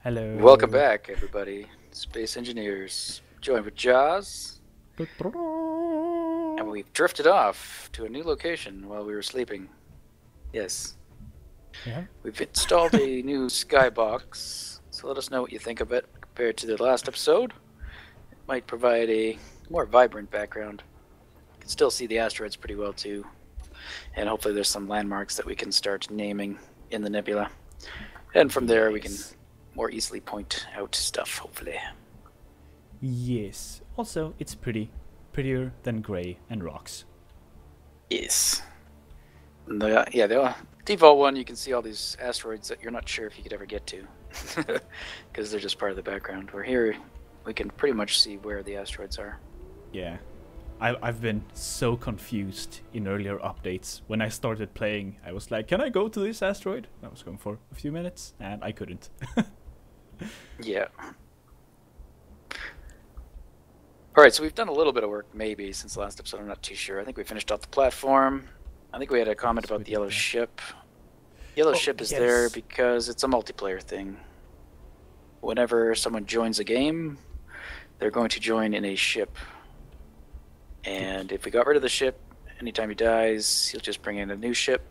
Welcome Hello. back, everybody. Space Engineers, joined with Jaws, and we've drifted off to a new location while we were sleeping. Yes, Yeah. we've installed a new skybox, so let us know what you think of it compared to the last episode. It might provide a more vibrant background. You can still see the asteroids pretty well too, and hopefully there's some landmarks that we can start naming in the nebula. And from there we can more easily point out stuff, hopefully. Yes. Also, it's prettier than gray and rocks. Yes. The default one, you can see all these asteroids that you're not sure if you could ever get to, because they're just part of the background. Where here, we can pretty much see where the asteroids are. Yeah. I've been so confused in earlier updates. When I started playing, I was like, can I go to this asteroid? I was going for a few minutes, and I couldn't. Yeah. Alright, so we've done a little bit of work, maybe, since the last episode. I'm not too sure. I think we finished off the platform. I think we had a comment about the yellow ship. Yellow ship is there because it's a multiplayer thing. Whenever someone joins a game, they're going to join in a ship. And if we got rid of the ship, anytime he dies, he'll just bring in a new ship.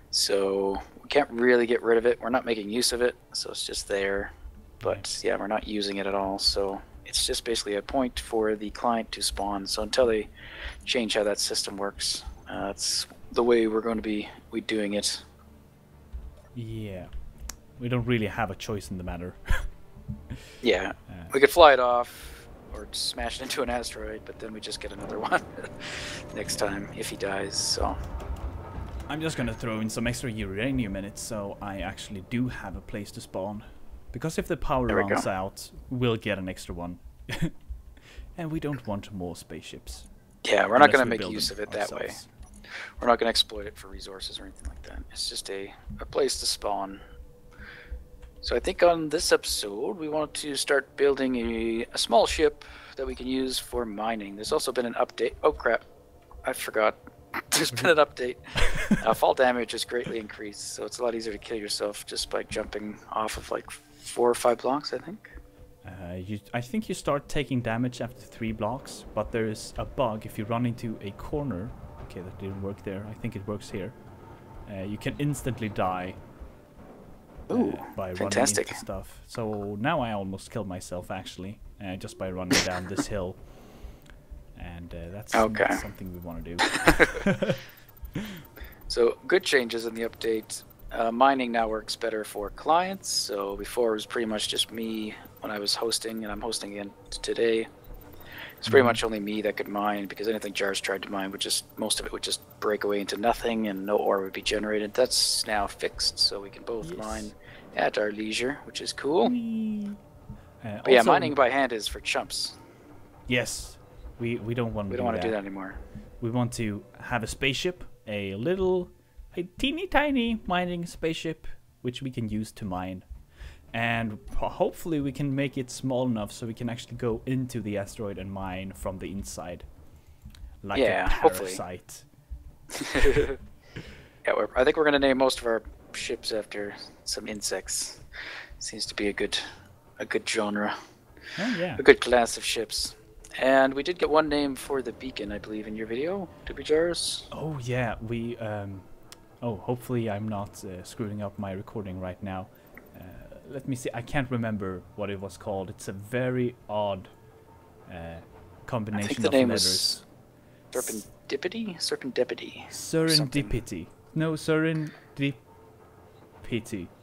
So we can't really get rid of it. We're not making use of it, so it's just there. But yeah, we're not using it at all. So it's just basically a point for the client to spawn. So until they change how that system works, it's the way we're going to be doing it. Yeah. We don't really have a choice in the matter. Yeah, we could fly it off or smash it into an asteroid, but then we just get another one next time if he dies. So I'm just gonna throw in some extra uranium in it, so I actually do have a place to spawn. Because if the power runs out, we'll get an extra one. And we don't want more spaceships. Yeah, we're not going to make use of it that way. We're not going to exploit it for resources or anything like that. It's just a place to spawn. So I think on this episode, we want to start building a small ship that we can use for mining. There's also been an update. Oh crap, I forgot. There's been an update. Fall damage is greatly increased, so it's a lot easier to kill yourself just by jumping off of like 4 or 5 blocks, I think. I think you start taking damage after 3 blocks, but there is a bug if you run into a corner. Okay, that didn't work there. I think it works here. You can instantly die by running into stuff. So now I almost killed myself, actually, just by running down this hill. And that's not something we want to do. So good changes in the update. Mining now works better for clients. So before it was pretty much just me when I was hosting, and I'm hosting again today. It's pretty much only me that could mine, because anything Jars tried to mine would most of it would just break away into nothing and no ore would be generated. That's now fixed, so we can both mine at our leisure, which is cool. But yeah, mining by hand is for chumps. Yes, we don't want to do that anymore. We want to have a spaceship, a teeny tiny mining spaceship, which we can use to mine. And hopefully we can make it small enough so we can actually go into the asteroid and mine from the inside. Like a parasite. Hopefully. Yeah, I think we're going to name most of our ships after some insects. Seems to be a good genre. Oh, yeah. A good class of ships. And we did get one name for the beacon, I believe, in your video. Did we, Jars? Oh, yeah. We, hopefully I'm not screwing up my recording right now. Let me see. I can't remember what it was called. It's a very odd combination of letters. Serendipity? Serendipity. Serendipity. No, serendipity.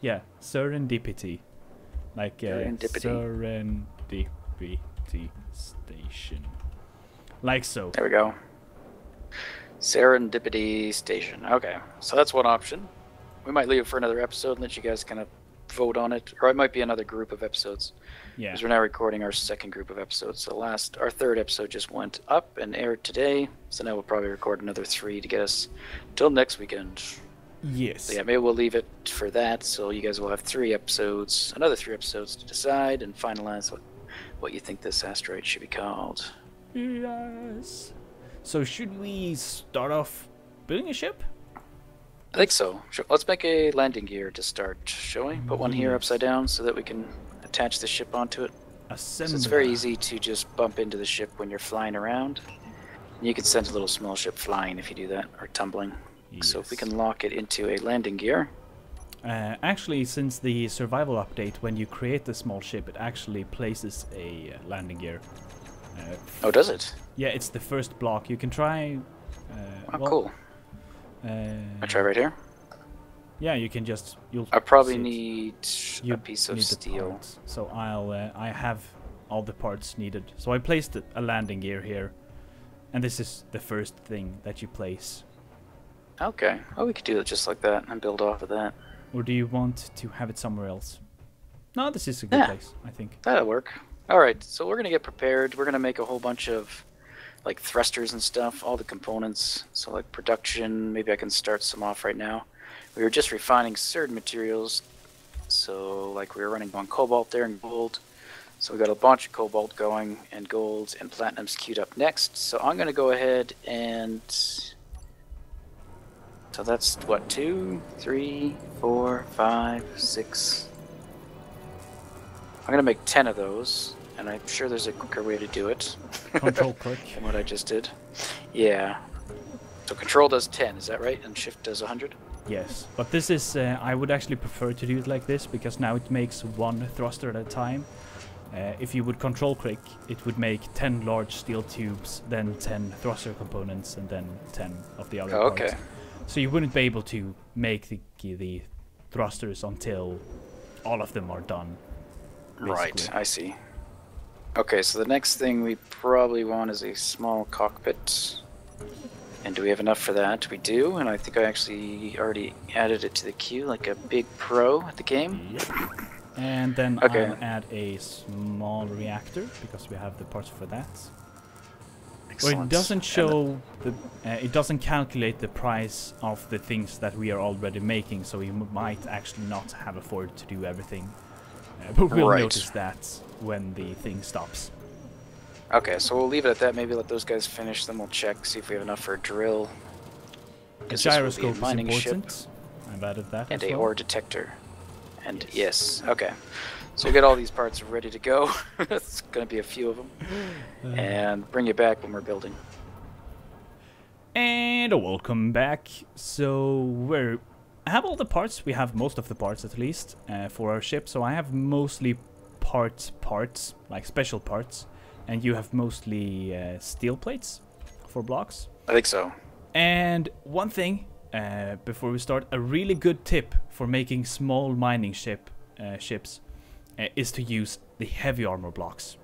Yeah, serendipity. Like serendipity station. Like so. There we go. Serendipity station. Okay, so that's one option. We might leave it for another episode and let you guys kind of vote on it, or it might be another group of episodes. Yeah, because we're now recording our second group of episodes. So our third episode just went up and aired today, so now we'll probably record another 3 to get us till next weekend. Yes. So yeah, maybe we'll leave it for that, so you guys will have another 3 episodes to decide and finalize what you think this asteroid should be called. Yes. So should we start off building a ship? I think so. Sure. Let's make a landing gear to start, shall we? Put one here upside down so that we can attach the ship onto it. So it's very easy to just bump into the ship when you're flying around. And you can send a little small ship flying if you do that, or tumbling. Yes. So if we can lock it into a landing gear. Actually, since the survival update, when you create the small ship, it actually places a landing gear. Oh, does it? Yeah, it's the first block. You can try... oh, well, cool. I try right here? Yeah, you can just... I probably need a piece of steel. So I have all the parts needed. So I placed a landing gear here. And this is the first thing that you place. Okay. Oh, we could do it just like that and build off of that. Or do you want to have it somewhere else? No, this is a good place, I think. That'll work. Alright, so we're going to get prepared. We're going to make a whole bunch of like thrusters and stuff, all the components. So like production, maybe I can start some off right now. We were just refining certain materials. So like we were running on cobalt there and gold. So we got a bunch of cobalt going and gold and platinum's queued up next. So I'm going to go ahead and... So that's what, 2, 3, 4, 5, 6. I'm gonna make 10 of those, and I'm sure there's a quicker way to do it. Control click. Than what I just did. Yeah. So control does 10, is that right? And shift does 100? Yes, but this is, I would actually prefer to do it like this, because now it makes one thruster at a time. If you would control click, it would make 10 large steel tubes, then 10 thruster components, and then 10 of the other parts. Okay. So you wouldn't be able to make the thrusters until all of them are done. Basically. Right, I see. Okay, so the next thing we probably want is a small cockpit. And do we have enough for that? We do, and I think I actually already added it to the queue like a big pro at the game. Yep. And then I'll add a small reactor, because we have the parts for that. Excellent. Well, it doesn't show it doesn't calculate the price of the things that we are already making, so we might actually not have afforded to do everything. But we'll notice that when the thing stops. Okay, so we'll leave it at that. Maybe let those guys finish, then we'll check, see if we have enough for a drill. A gyroscope is important. I've added that. And a ore detector. And yes, okay. So we'll get all these parts ready to go. It's going to be a few of them. And bring you back when we're building. And welcome back. So I have all the parts. We have most of the parts at least for our ship. So I have mostly parts, like special parts. And you have mostly steel plates for blocks. I think so. And one thing, before we start, a really good tip for making small mining ships is to use the heavy armor blocks.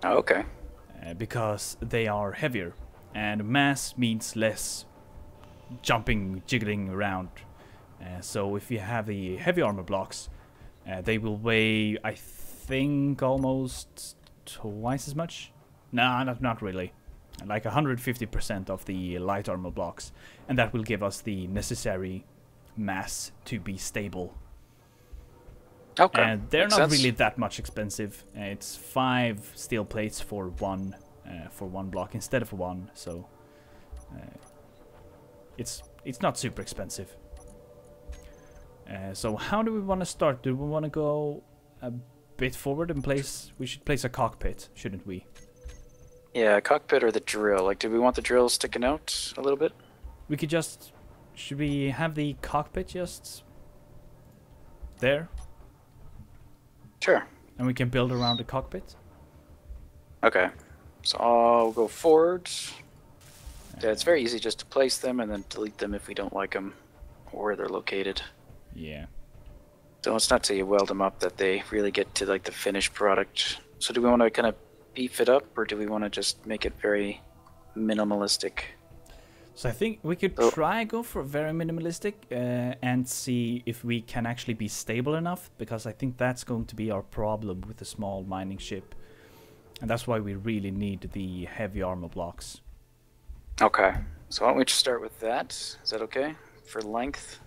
Oh, okay. Because they are heavier, and mass means less jumping, jiggling around. So if you have the heavy armor blocks, they will weigh, I think, almost twice as much. No, not really. Like 150% of the light armor blocks, and that will give us the necessary mass to be stable. Okay. And they're not really that much expensive. It's 5 steel plates for one block instead of 1, so it's not super expensive. So how do we want to start? Do we want to go a bit forward and place? We should place a cockpit, shouldn't we? Yeah, a cockpit or the drill. Like, do we want the drill sticking out a little bit? We could just... Should we have the cockpit just there? Sure. And we can build around the cockpit? Okay. So I'll go forward. Yeah, it's very easy just to place them and then delete them if we don't like them or where they're located. Yeah. So it's not till you weld them up that they really get to like the finished product. So do we want to kind of beef it up, or do we want to just make it very minimalistic? So I think we could try go for very minimalistic and see if we can actually be stable enough, because I think that's going to be our problem with the small mining ship, and that's why we really need the heavy armor blocks. Okay, so why don't we just start with that? Is that okay for length?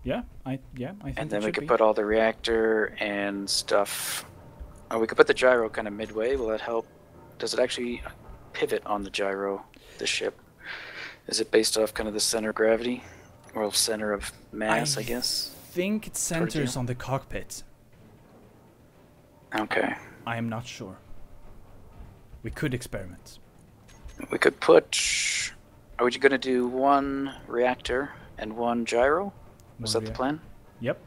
Yeah, I think. And then we could put all the reactor and stuff. Oh, we could put the gyro kind of midway. Will that help? Does it actually pivot on the gyro, the ship? Is it based off kind of the center of gravity? Or center of mass, I guess? I think it centers on the cockpit. Okay. I am not sure. We could experiment. We could put... Are you going to do one reactor and one gyro? Was that the plan? Yep.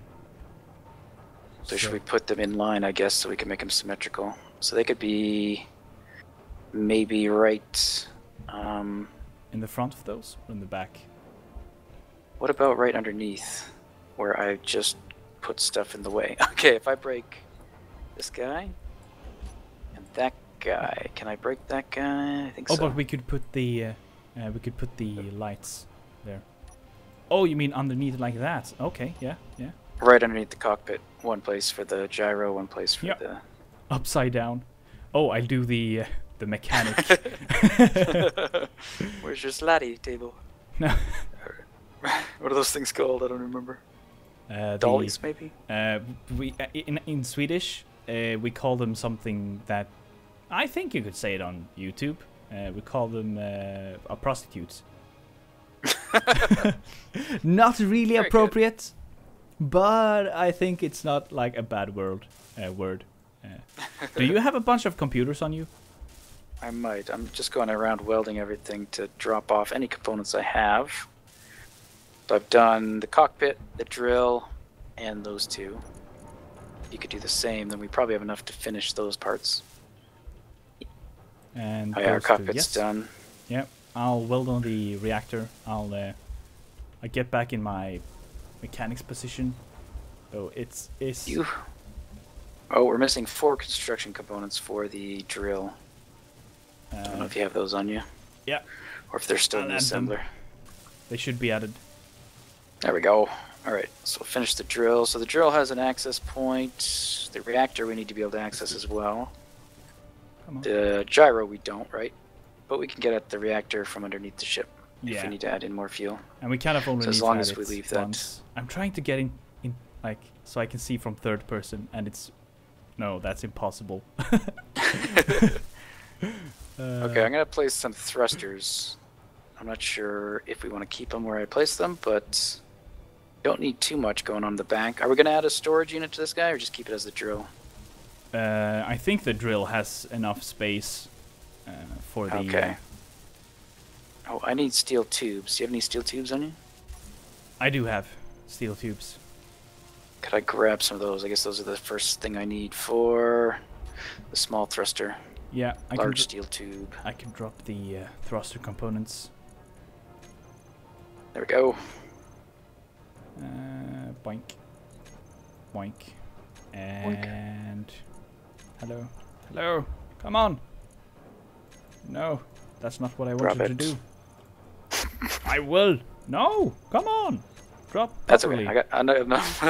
So should we put them in line, I guess, so we can make them symmetrical? So they could be maybe right... in the front of those, or in the back? What about right underneath, where I just put stuff in the way? Okay, if I break this guy and that guy, can I break that guy? I think so. Oh, but we could put the lights there. Oh, you mean underneath like that? Okay, yeah. Right underneath the cockpit. One place for the gyro, one place for the... Upside down. Oh, I'll do the mechanic. Where's your slatty table? No. What are those things called? I don't remember. Dollies, maybe? We in Swedish, we call them something that... I think you could say it on YouTube. We call them prostitutes. Not really Very appropriate, but I think it's not like a bad word. Do you have a bunch of computers on you? I might. I'm just going around welding everything to drop off any components I have. So I've done the cockpit, the drill, and those two. You could do the same, then we probably have enough to finish those parts. And our cockpit's done. Yep. I'll weld on the reactor. I get back in my mechanics position. So it's you. Oh, we're missing 4 construction components for the drill. I don't know if you have those on you. Yeah. Or if they're still in the assembler. They should be added. There we go. Alright, so we'll finish the drill. So the drill has an access point. The reactor we need to be able to access as well. Come on. The gyro we don't, right? But we can get at the reactor from underneath the ship if we need to add in more fuel. And we kind of only so need as long to as add we it leave that. once. I'm trying to get in like so I can see from third person, and it's that's impossible. Okay, I'm gonna place some thrusters. I'm not sure if we want to keep them where I place them, but don't need too much going on in the back. Are we gonna add a storage unit to this guy, or just keep it as the drill? I think the drill has enough space for the... Okay. Oh, I need steel tubes. Do you have any steel tubes on you? I do have steel tubes. Could I grab some of those? I guess those are the first thing I need for the small thruster. Yeah, large steel tube. I can drop the thruster components. There we go. Boink. Boink. And... Hello. Hello. Come on. No, that's not what I wanted to do. I will. No, come on. Drop. That's properly. okay. I got enough.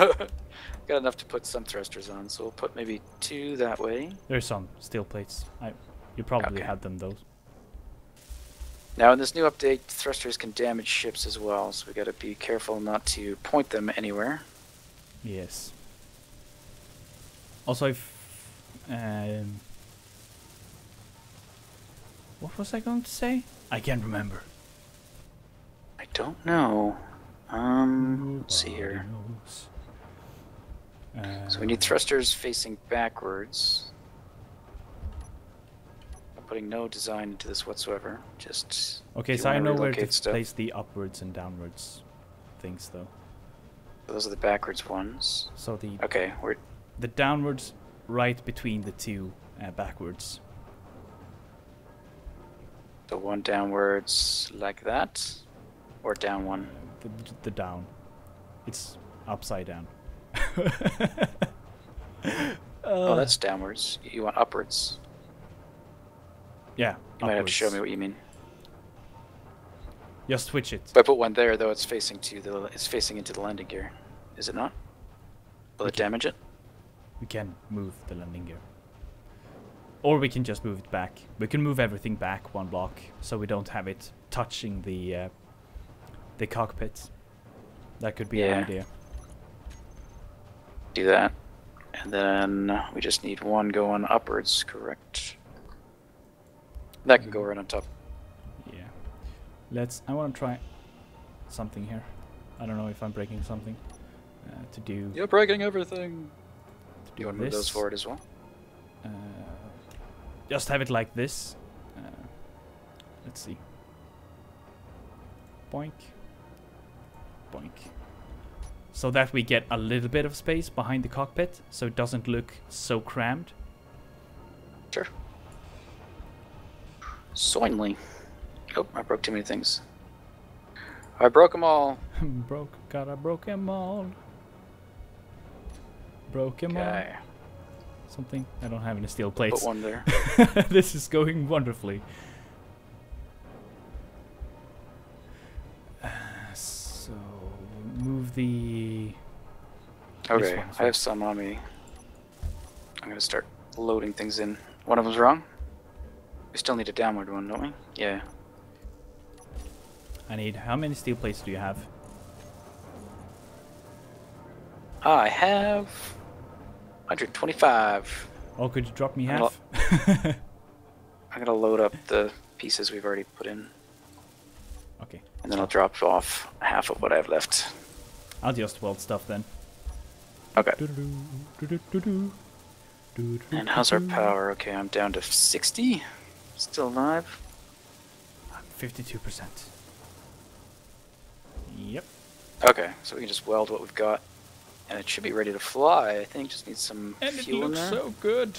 Got enough to put some thrusters on, so we'll put maybe 2 that way. There's some steel plates. You probably had them those. Now in this new update, thrusters can damage ships as well, so we got to be careful not to point them anywhere. Yes. Also, what was I going to say? I can't remember. I don't know. Let's see here. So we need thrusters facing backwards. I'm putting no design into this whatsoever. Just okay, so I know where to place the upwards and downwards things, though. Those are the backwards ones. So the downwards right between the two backwards. So one downwards like that, or down one. The down. It's upside down. Oh, that's downwards. You want upwards? Yeah. You might have to show me what you mean. Just switch it. If I put one there, though, it's facing into the landing gear. Is it not? Will it damage it? We can move the landing gear. Or we can just move it back. We can move everything back 1 block, so we don't have it touching the cockpit. That could be an idea. Do that. And then we just need one going upwards, correct? That can go right on top. Yeah. I want to try something here. I don't know if I'm breaking something. To do. You're breaking everything. To do You want to move those forward as well? Just have it like this. Let's see. Boink. Boink. So that we get a little bit of space behind the cockpit, so it doesn't look so crammed. Sure. Soinly. Oh, I broke too many things. I broke them all. Broke 'em all. Broke 'em all. Something. I don't have any steel plates. Put one there. This is going wonderfully. So move the. Okay, I have some on me. I'm gonna start loading things in. One of them's wrong. We still need a downward one, don't we? Yeah. I need. How many steel plates do you have? I have 125. Oh, could you drop me half? I'm gonna load up the pieces we've already put in. Okay. And then I'll drop off half of what I have left. I'll just weld stuff then. Okay. And how's our power? Okay, I'm down to 60. Still alive. 52%. Yep. Okay, so we can just weld what we've got. And it should be ready to fly. I think just needs some fuel in there. And it looks so good.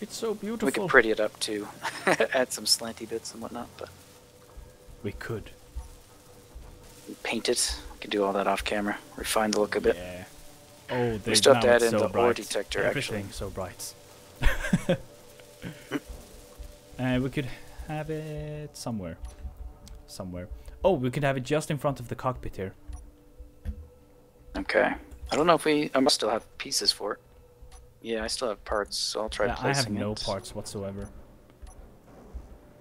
It's so beautiful. We could pretty it up too. Add some slanty bits and whatnot, but we could. Paint it. We can do all that off camera. Refine the look a bit. Yeah. Oh, we still have to add in the ore detector. Everything so bright. We could have it somewhere. Oh, we could have it just in front of the cockpit here. Okay. I don't know if I must still have pieces for it. Yeah, I still have parts, so I'll try placing it. I have no parts whatsoever.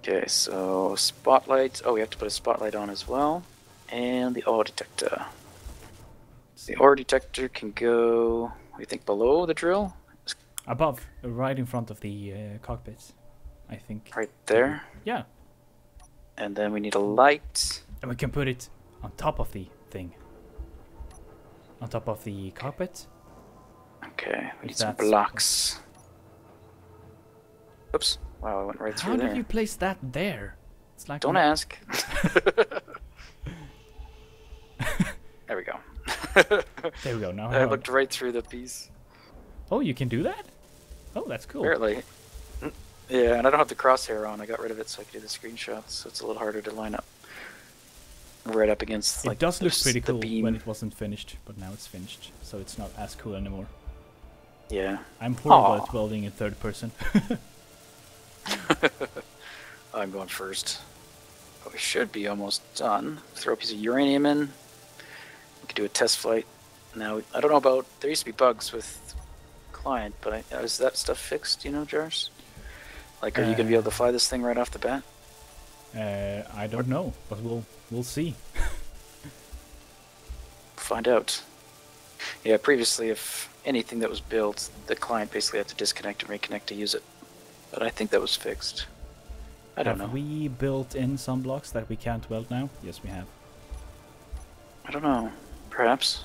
Okay, so spotlight. Oh, we have to put a spotlight on as well. And the ore detector. The ore detector can go, what do you think, below the drill? Above, right in front of the cockpit, I think. Right there? Yeah. And then we need a light. And we can put it on top of the thing. On top of the cockpit. Okay, we need some blocks. Oops. Wow, I went right through there. How did you place that there? It's like don't ask. There we go. There we go. Now I looked right through the piece. Oh, you can do that? Oh, that's cool. Apparently. Yeah, and I don't have the crosshair on. I got rid of it so I could do the screenshots, so it's a little harder to line up. Right up against, like, it does look pretty cool beam. when it wasn't finished, but now it's finished, so it's not as cool anymore. Yeah. I'm horrible at welding in third person. I'm going first. But we should be almost done. Throw a piece of uranium in. We could do a test flight. Now, I don't know about... There used to be bugs with client, but is that stuff fixed, you know, Jars? Like, are you going to be able to fly this thing right off the bat? I don't know, but we'll see. Find out. Yeah, previously, if anything that was built, the client basically had to disconnect and reconnect to use it. But I think that was fixed. I don't know. Have we built in some blocks that we can't weld now? Yes, we have. I don't know. Perhaps.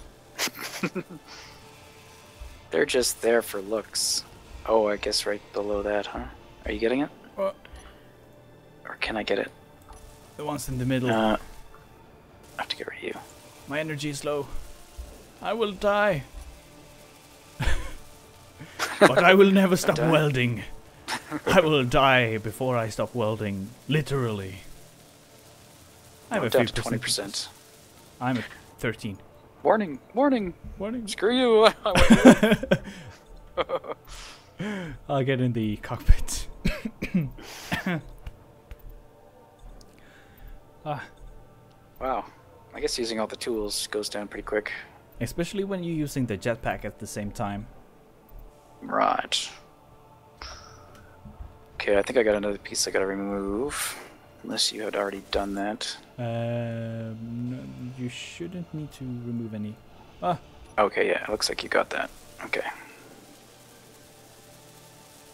They're just there for looks. Oh, I guess right below that, huh? Are you getting it? What? Or can I get it? The ones in the middle. I have to get rid of you. My energy is low. I will die. But I will never stop welding. I will die before I stop welding. Literally. I'm down to 20%. I'm at 13. Warning! Warning! Warning! Screw you! I'll get in the cockpit. Wow. I guess using all the tools goes down pretty quick. Especially when you're using the jetpack at the same time. Right. Okay, I think I got another piece I gotta remove. Unless you had already done that. No, you shouldn't need to remove any. Ah. Okay, yeah, it looks like you got that. Okay.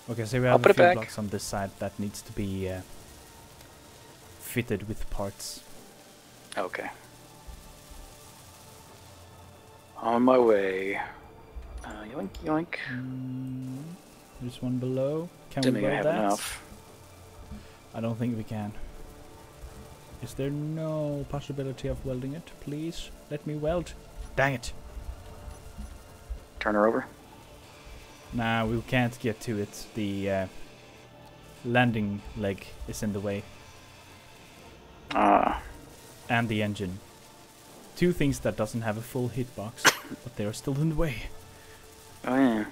Okay, so we have a few blocks on this side that needs to be fitted with parts. Okay. On my way. Yoink, yoink. There's one below. Can Assuming we I weld have that? enough. I don't think we can. Is there no possibility of welding it? Please, let me weld. Dang it. Turn her over. Nah, we can't get to it. The landing leg is in the way. And the engine. Two things that doesn't have a full hitbox, but they are still in the way. Oh yeah.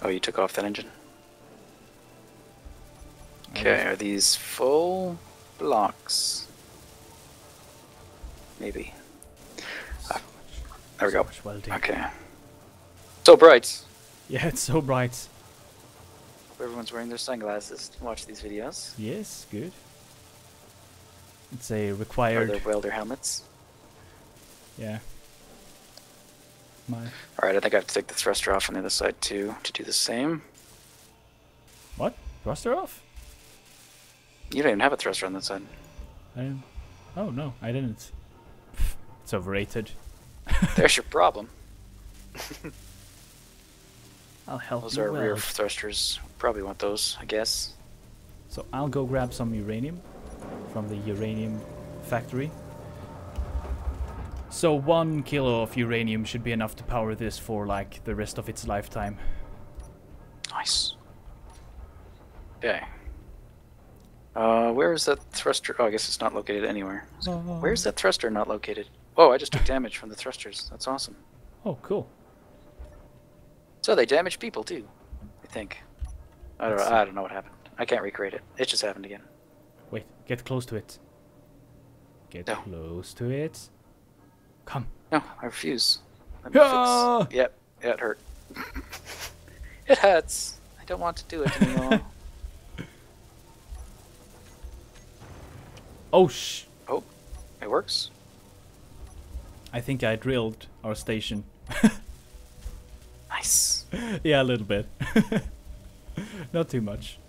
Oh, you took off that engine. Okay, are these full blocks? Maybe. There we go. Welding. Okay. So bright. Yeah, it's so bright. Everyone's wearing their sunglasses to watch these videos. Yes, good. It's a Or required. their welder helmets. Yeah. My. Alright, I think I have to take the thruster off on the other side too to do the same. What? Thruster off? You don't even have a thruster on that side. I didn't. Oh no, I didn't. It's overrated. There's your problem. I'll help Those you are rear weld. thrusters. Probably want those, I guess. So I'll go grab some uranium from the uranium factory. So 1 kilo of uranium should be enough to power this for like the rest of its lifetime. Nice. Okay. Where is that thruster? Oh, I guess it's not located anywhere. Where's that thruster not located? Oh, I just took damage from the thrusters. That's awesome. Oh, cool. So they damage people too, I think. I don't know what happened. I can't recreate it. It just happened again. Wait, get close to it. Get No. close to it. Come. No, I refuse. Let me Ah! fix. Yep, yeah, it hurt. It hurts. I don't want to do it anymore. Oh, Oh, it works. I think I drilled our station. Nice. Yeah, a little bit. Not too much.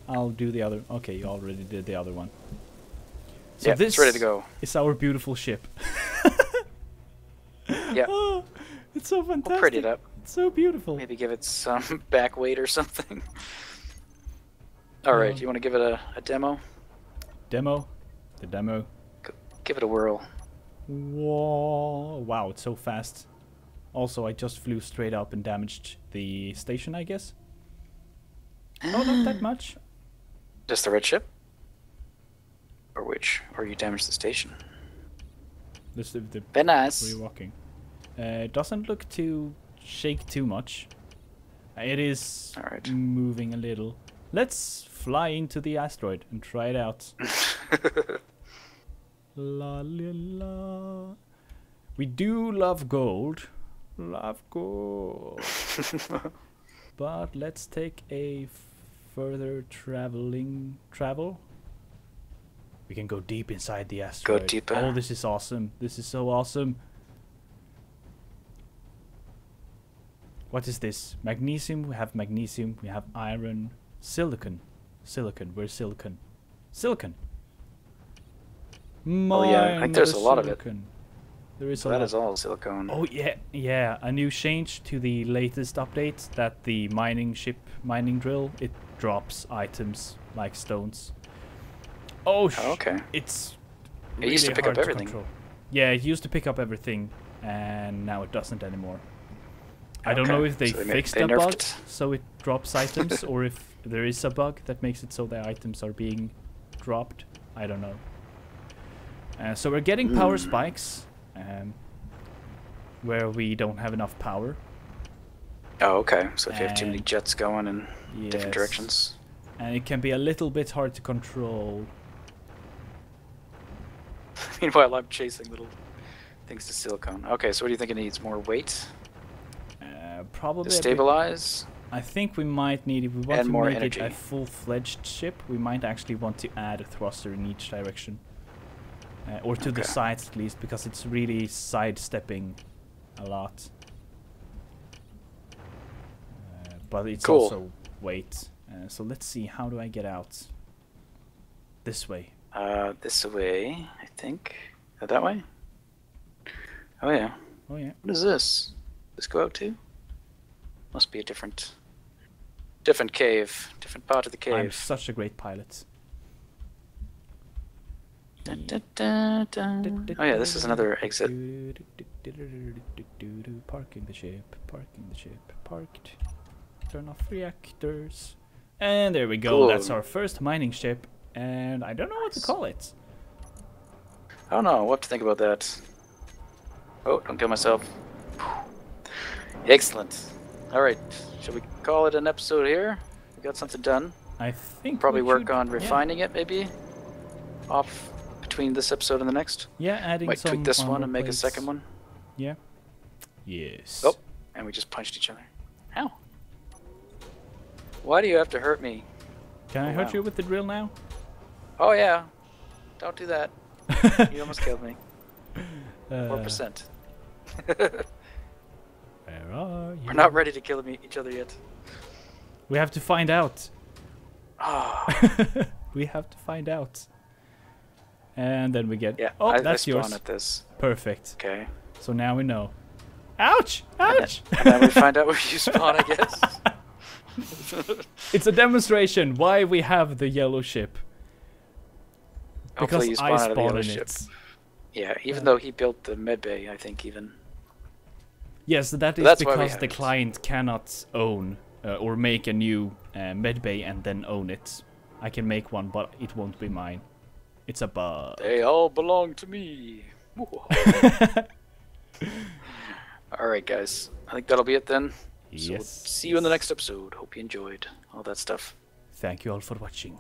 I'll do the other. Okay, you already did the other one. So Yeah, this it's ready to go. is our beautiful ship. Yeah. Oh, it's so fantastic. We'll pretty it up. It's so beautiful. Maybe give it some back weight or something. Alright, you want to give it a demo? Demo. The demo. Give it a whirl. Whoa. Wow, it's so fast. Also, I just flew straight up and damaged the station, I guess. Oh, not that much. Just the red ship? Or which? Or you damaged the station? This the Very nice. where you're walking. It doesn't look to shake too much. It is Alright. moving a little. Let's fly into the asteroid and try it out. La la la. We do love gold. Love gold. But let's take a further travel. We can go deep inside the asteroid. Go deeper. Oh, this is awesome. This is so awesome. What is this? Magnesium. We have magnesium. We have iron. Silicon. Silicon. Where's silicon? Silicon. Oh yeah, I think there's a lot of it. There is So a that lot. is all silicone. Oh yeah, yeah. A new change to the latest update that the mining drill, it drops items like stones. Oh, okay. It's It really used to pick hard up everything. control. Yeah, it used to pick up everything, and now it doesn't anymore. I don't know Okay, if they so fixed they a nerfed bug it. so it drops items, or if there is a bug that makes it so the items are being dropped. I don't know. So we're getting power spikes, where we don't have enough power. Oh, okay. So if you have too many And- jets going in different Yes. directions. And it can be a little bit hard to control. Meanwhile, I'm chasing little things to silicone. Okay, so what do you think it needs? More weight Probably to a bit. stabilize? I think we might need, if we want And to more make energy. it a full-fledged ship, we might actually want to add a thruster in each direction. Or to the Okay. sides at least, because it's really sidestepping a lot. But it's Cool. also weight. So let's see, how do I get out? This way. This way, I think. That way? Oh yeah. Oh yeah. What is this? This go out to? Must be a different cave, different part of the I'm cave. such a great pilot. Dun, dun, dun, dun. Oh yeah, this is another exit. Parking the ship, parked. Turn off reactors. And there we go, Cool. That's our first mining ship. And I don't know what to call it. I don't know, we'll have to think about that. Oh, don't kill myself. Excellent. Alright, shall we call it an episode here? We got something done. I think Probably we work should, on refining it, maybe? Off between this episode and the next? Yeah, adding Might some tweak this one armor and make plates. a second one. Yeah. Yes. Oh, and we just punched each other. How? Why do you have to hurt me? Can I hurt you with the drill now? Oh yeah. Don't do that. You almost killed me. 4%. Where are you? We're not ready to kill each other yet. We have to find out. Oh. We have to find out. And then we get... Yeah, oh, I that's spawn yours. at this. Perfect. Okay. So now we know. Ouch! Ouch! And then we find out where you spawn, I guess. It's a demonstration why we have the yellow ship. Hopefully Because you I spawn out of the spawn yellow in ship. it. Yeah, even though he built the medbay, I think even. Yes, that is That's why we because have the it. client cannot own or make a new medbay and then own it. I can make one, but it won't be mine. It's a bug. They all belong to me. Alright guys, I think that'll be it then. So we'll Yes. see you in the next episode. Hope you enjoyed all that stuff. Thank you all for watching.